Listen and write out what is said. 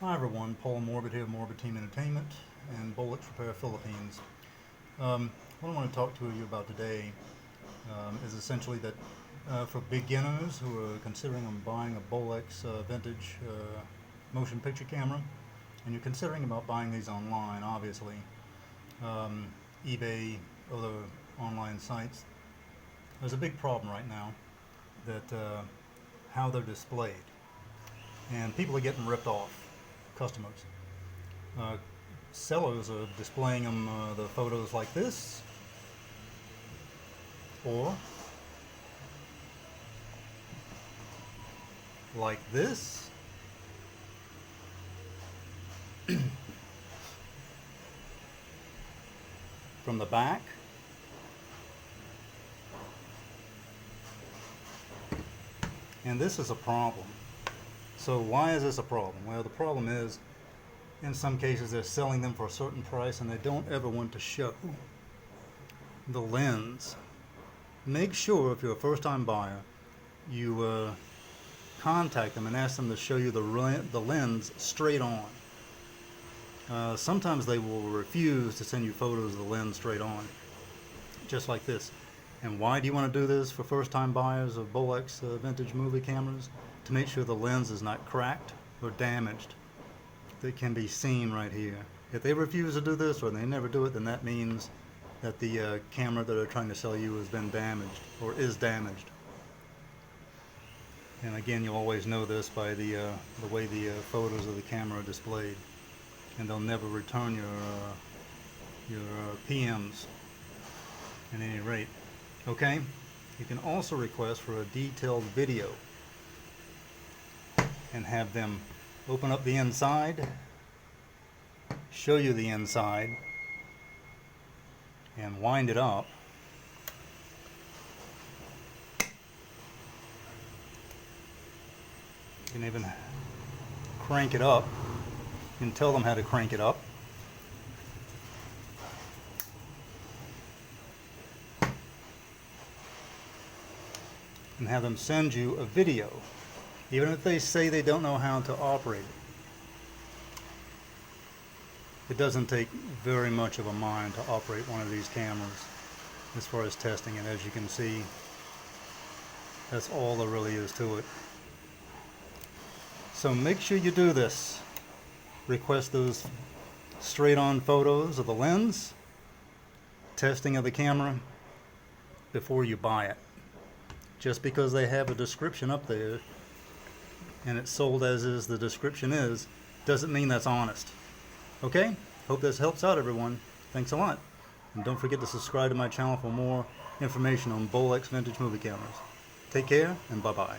Hi everyone, Paul Morbid here, Morbid Team Entertainment and Bolex Repair Philippines. What I want to talk to you about today is essentially that for beginners who are considering on buying a Bolex vintage motion picture camera, and you're considering about buying these online, obviously, eBay, other online sites, there's a big problem right now that how they're displayed, and people are getting ripped off. Customers. Sellers are displaying them the photos like this, or like this, from the back, and this is a problem. So why is this a problem? Well, the problem is, in some cases they're selling them for a certain price and they don't ever want to show the lens. Make sure, if you're a first-time buyer, you contact them and ask them to show you the lens straight on. Sometimes they will refuse to send you photos of the lens straight on, just like this. And why do you want to do this for first-time buyers of Bolex vintage movie cameras? To make sure the lens is not cracked or damaged. That can be seen right here. If they refuse to do this, or they never do it, then that means that the camera that they're trying to sell you has been damaged or is damaged. And again, you'll always know this by the way the photos of the camera are displayed, and they'll never return your PMs at any rate. Okay, you can also request for a detailed video and have them open up the inside, show you the inside, and wind it up. You can even crank it up. You can tell them how to crank it up. And have them send you a video, even if they say they don't know how to operate it. It doesn't take very much of a mind to operate one of these cameras as far as testing it. As you can see, that's all there really is to it. So make sure you do this. Request those straight on photos of the lens, testing of the camera before you buy it. Just because they have a description up there and it's sold as is the description is, doesn't mean that's honest. Okay? Hope this helps out everyone. Thanks a lot. And don't forget to subscribe to my channel for more information on Bolex vintage movie cameras. Take care and bye-bye.